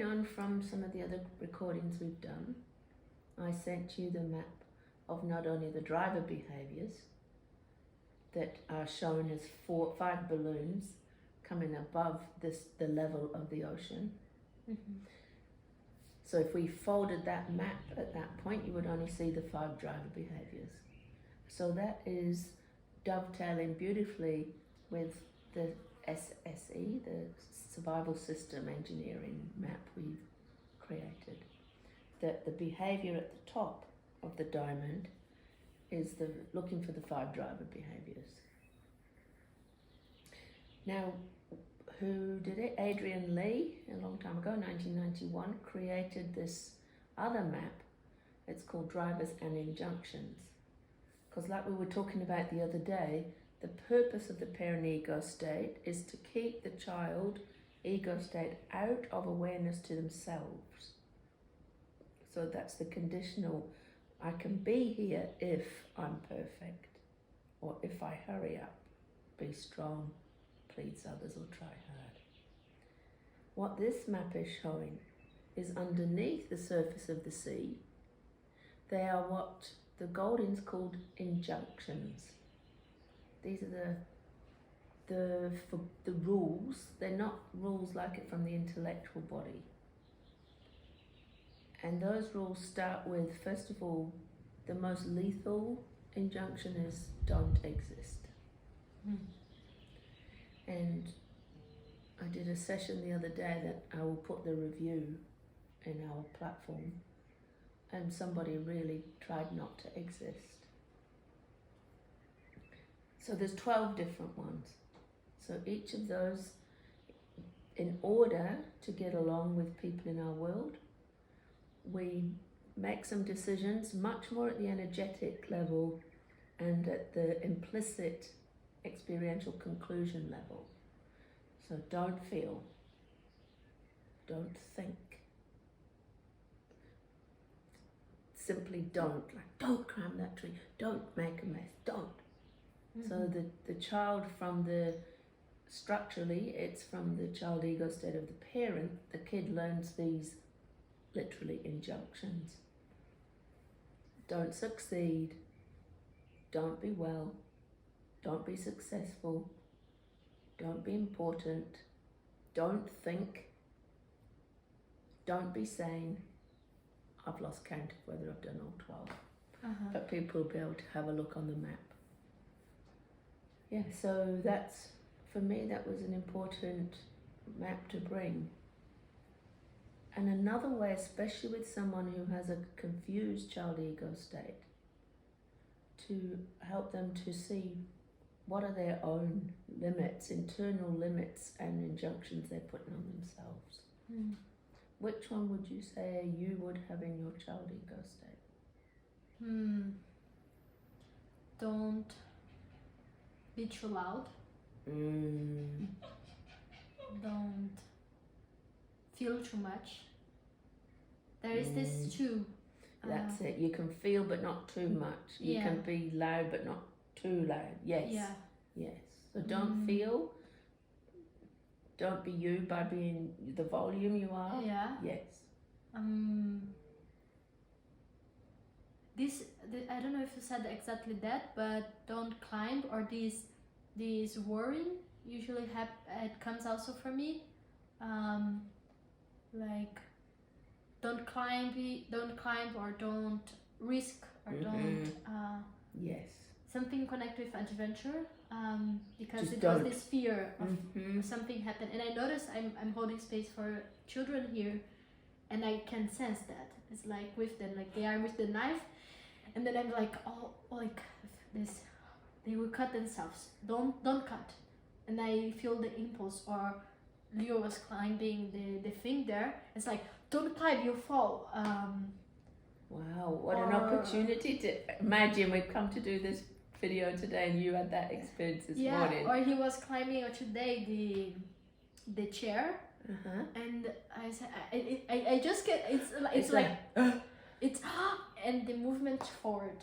following on from some of the other recordings we've done, I sent you the map of not only the driver behaviours that are shown as 5 balloons coming above the level of the ocean. So if we folded that map at that point, you would only see the 5 driver behaviours. So that is dovetailing beautifully with the SSE, the Survival System Engineering map we've created. That the behaviour at the top of the diamond is looking for the 5 driver behaviours. Now, who did it? Adrian Lee, a long time ago, 1991, created this other map. It's called Drivers and Injunctions. Because like we were talking about the other day, the purpose of the parent ego state is to keep the child ego state out of awareness to themselves. So that's the conditional, I can be here if I'm perfect, or if I hurry up, be strong, please others, or try hard. What this map is showing is underneath the surface of the sea, they are what the Goldings called injunctions. These are the rules. They're not rules like it from the intellectual body. And those rules start with, first of all, the most lethal injunction is don't exist. And I did a session the other day that I will put the review in our platform, and somebody really tried not to exist. So there's 12 different ones. So each of those, in order to get along with people in our world, we make some decisions much more at the energetic level and at the implicit experiential conclusion level. So don't feel, don't think, simply don't, like don't climb that tree, don't make a mess, don't. So the child from structurally, it's from the child ego state of the parent, the kid learns these literally injunctions. Don't succeed, don't be well, don't be successful, don't be important, don't think, don't be sane. I've lost count of whether I've done all 12, but people will be able to have a look on the map. Yeah, so that's, for me, that was an important map to bring. And another way, especially with someone who has a confused child ego state, to help them to see what are their own limits, internal limits and injunctions they're putting on themselves. Which one would you say you would have in your child ego state? Don't be too loud. Don't feel too much. There is this too. That's it. You can feel but not too much. You can be loud but not too loud. Yes. Yeah. Yes. So don't feel. Don't be you by being the volume you are. Yeah. Yes. This I don't know if you said exactly that, but don't climb, or this worrying usually it comes also for me. Like don't climb, or don't risk, or don't yes, something connected with adventure, because just it don't. was this fear of something happened, and I notice I'm holding space for children here, and I can sense that it's like with them, like they are with the knife, and then I'm like, oh, like this, they will cut themselves. Don't cut, and I feel the impulse. Or Leo was climbing the thing there. It's like, don't climb, you fall. Wow, what an opportunity to imagine we've come to do this video today and you had that experience this morning. Or he was climbing today the chair, and I said, I just get, it's like it's and the movement forward,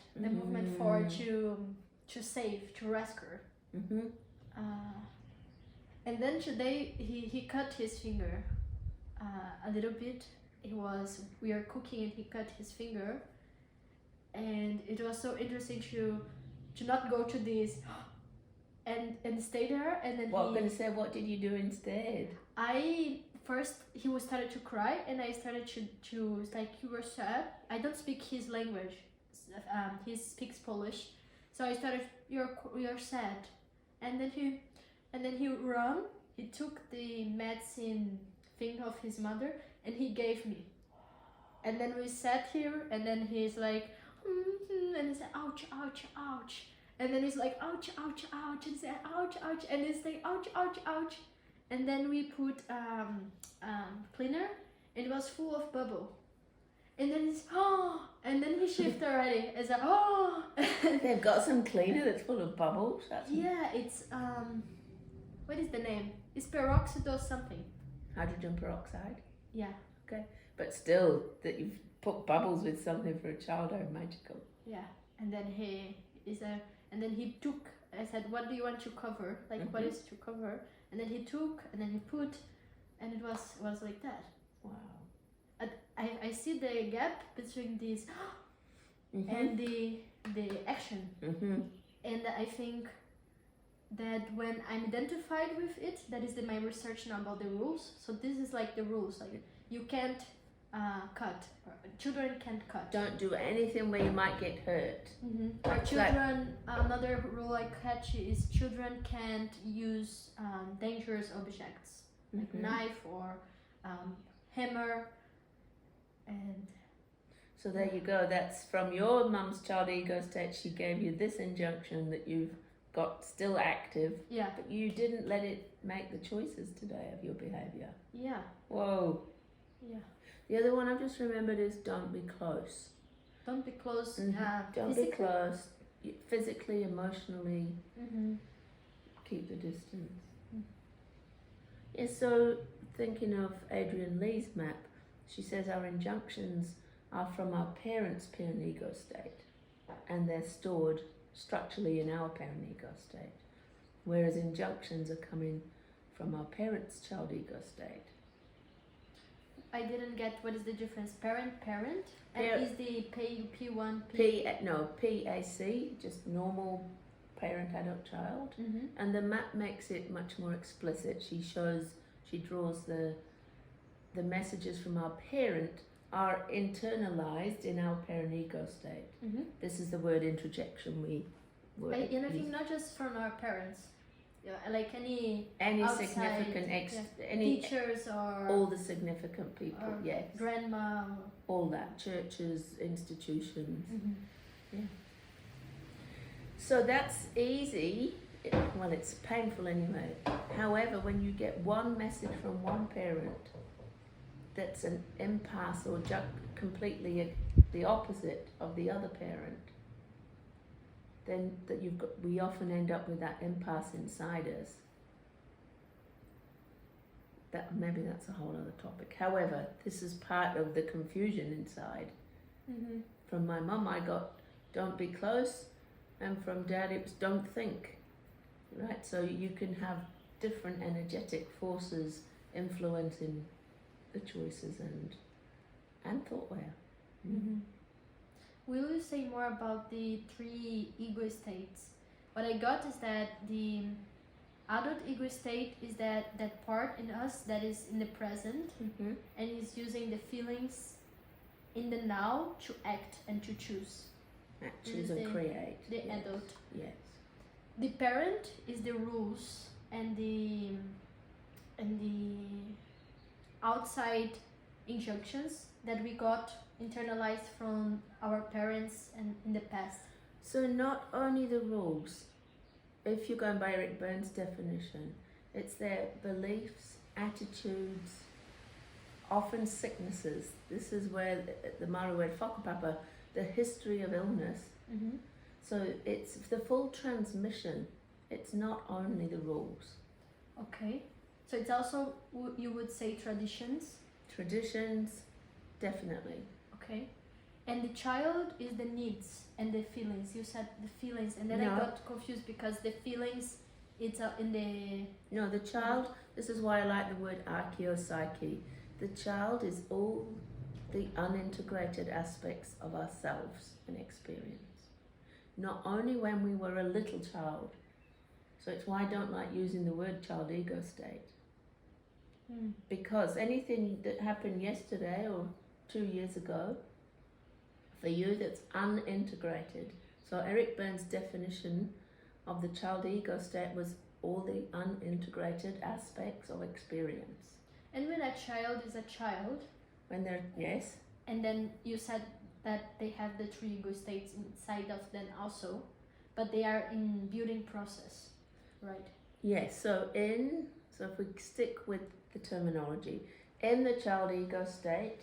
to save, to rescue. And then today he cut his finger, a little bit. We are cooking and he cut his finger, and it was so interesting to not go to this and stay there. And then Well, I'm going to say, what did you do instead? He was started to cry, and I started to like, you were sad. I don't speak his language. He speaks Polish, so I started, you're sad, and then he ran. He took the medicine thing of his mother and he gave me, and then we sat here, and then he's like, and he said, ouch, ouch, ouch, and then he's like, ouch, ouch, ouch, and he said, ouch, ouch, and he's like, ouch, ouch, ouch, and then we put cleaner, and it was full of bubble. And then it's and then he shifted already. It's like They've got some cleaner that's full of bubbles. Yeah, it's what is the name? It's peroxidose something. Hydrogen peroxide. Yeah. Okay, but still, that you've put bubbles with something for a child are magical. Yeah, and then and then he took. I said, "What do you want to cover? Like, what is to cover?" And then he took, and then he put, and it was like that. Wow. I see the gap between this and the action, and I think that when I'm identified with it, that is my research now about the rules. So this is like the rules, like you can't cut, children can't cut. Don't do anything where you might get hurt. Or children, another rule I catch is children can't use dangerous objects, like knife or hammer. And so there you go. That's from your mum's child ego state. She gave you this injunction that you've got still active. Yeah. But you didn't let it make the choices today of your behaviour. Yeah. Whoa. Yeah. The other one I've just remembered is don't be close. Don't be close. Don't be close. Physically, emotionally, keep the distance. Yeah, so thinking of Adrian Lee's map, she says our injunctions are from our parents' parent ego state, and they're stored structurally in our parent ego state, whereas injunctions are coming from our parents' child ego state. I didn't get what is the difference. Parent, and is the P1 PAC, just normal parent, adult, child, and the map makes it much more explicit. She draws the messages from our parent are internalized in our parent ego state. This is the word introjection and I think not just from our parents, like any outside, significant any teachers or all the significant people, yes, grandma, all that, churches, institutions. Yeah. So that's easy. Well, it's painful anyway. However, when you get one message from one parent that's an impasse or completely the opposite of the other parent, then we often end up with that impasse inside us. Maybe that's a whole other topic. However, this is part of the confusion inside. From my mum, I got don't be close, and from dad it was don't think. Right, so you can have different energetic forces influencing the choices and thoughtware. Will you say more about the 3 ego states? What I got is that the adult ego state is that part in us that is in the present and is using the feelings in the now to act and to choose. Choose and create. The adult. Yes. The parent is the rules and the outside injunctions that we got internalized from our parents and in the past. So not only the rules, if you're going by Eric Burns' definition, it's their beliefs, attitudes, often sicknesses. This is where the Maori word whakapapa, the history of illness. So it's the full transmission. It's not only the rules. Okay. So it's also, you would say, traditions? Traditions, definitely. Okay. And the child is the needs and the feelings. You said the feelings, and then I got confused because the feelings, it's in the... No, the child, this is why I like the word archaeopsyche. The child is all the unintegrated aspects of ourselves and experience. Not only when we were a little child. So it's why I don't like using the word child ego state. Because anything that happened yesterday or 2 years ago, for you that's unintegrated. So Eric Berne's definition of the child ego state was all the unintegrated aspects of experience. And when a child is a child, When they're, yes, and then you said that they have the 3 ego states inside of them also, but they are in building process, right? yes, so if we stick with the terminology, in the child ego state,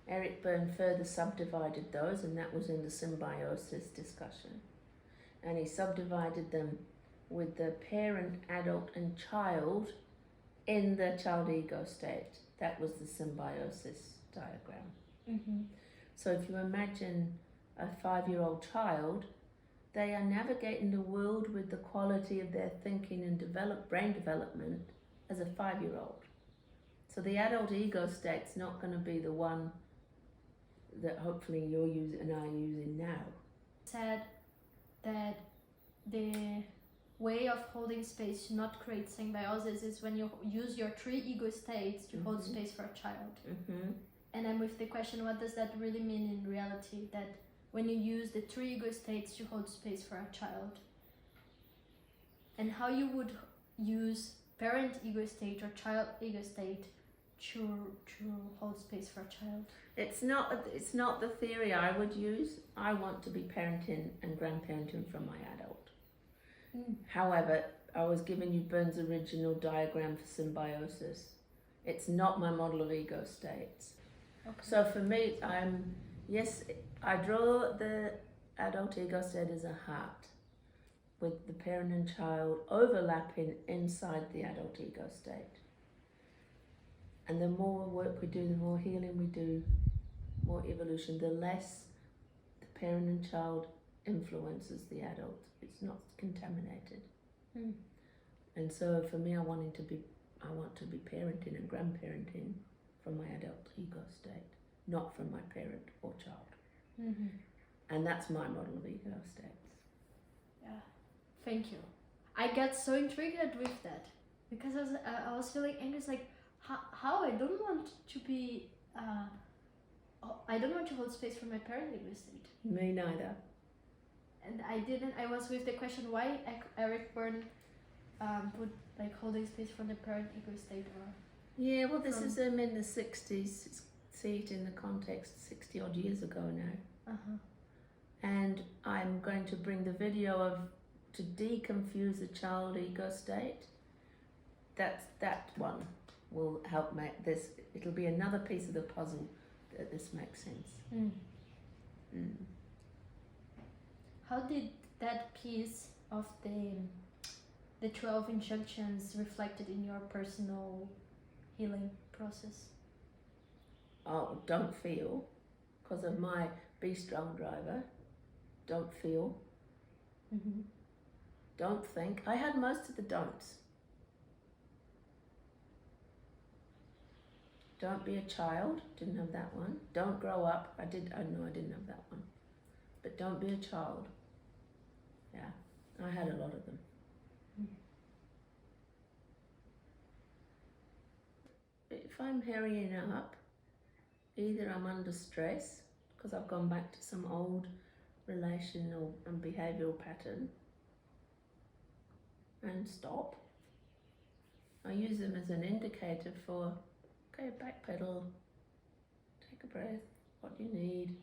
Eric Berne further subdivided those, and that was in the symbiosis discussion. And he subdivided them with the parent, adult, and child in the child ego state. That was the symbiosis diagram. So if you imagine a 5-year-old child, they are navigating the world with the quality of their thinking and brain development as a 5-year-old. So the adult ego state's not going to be the one that hopefully you're using and I'm using now. Said that the way of holding space to not create symbiosis is when you use your 3 ego states to hold space for a child. And I'm with the question, what does that really mean in reality? That when you use the 3 ego states to hold space for a child, and how you would use parent ego state or child ego state to hold space for a child. It's not the theory I would use. I want to be parenting and grandparenting from my adult. However, I was giving you Berne's original diagram for symbiosis. It's not my model of ego states. Okay. So for me, I draw the adult ego state as a heart with the parent and child overlapping inside the adult ego state. And the more work we do, the more healing we do, more evolution, the less the parent and child influences the adult. It's not contaminated. And so for me, I want to be parenting and grandparenting from my adult ego state, not from my parent or child. And that's my model of ego states. Yeah, thank you. I got so intrigued with that because I was feeling angry. It's like, how I don't want to be, I don't want to hold space for my parent ego state. Me neither. And I was with the question why Eric Berne put like holding space for the parent ego state or... Yeah, well this is in the 60s, see it in the context 60 odd years ago now. And I'm going to bring the video to deconfuse the child ego state. That one will help make this, it'll be another piece of the puzzle that this makes sense. How did that piece of the 12 injunctions reflected in your personal healing process? Oh, don't feel, because of my be strong driver. Don't feel. Don't think. I had most of the don'ts. Don't be a child, didn't have that one. Don't grow up, I didn't have that one. But don't be a child. Yeah, I had a lot of them. If I'm hurrying up, either I'm under stress, because I've gone back to some old relational and behavioural pattern, and stop. I use them as an indicator for, okay, backpedal, take a breath, what do you need?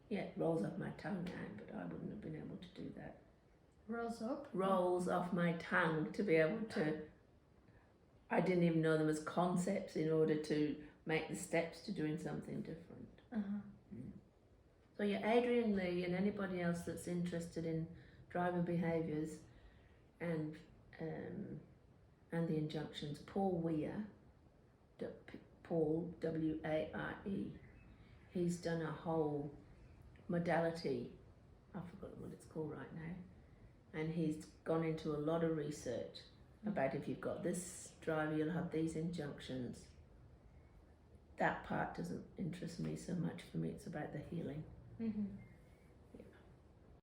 Yeah, it rolls off my tongue now, but I wouldn't have been able to do that. Rolls up? Rolls off my tongue to be able to, I didn't even know them as concepts in order to make the steps to doing something different. So yeah, Adrian Lee and anybody else that's interested in driver behaviours and the injunctions, Paul Weir, Paul, W-A-R-E, he's done a whole modality, I've forgotten what it's called right now, and he's gone into a lot of research about if you've got this driver, you'll have these injunctions, that part doesn't interest me so much. For me, it's about the healing. Mm-hmm.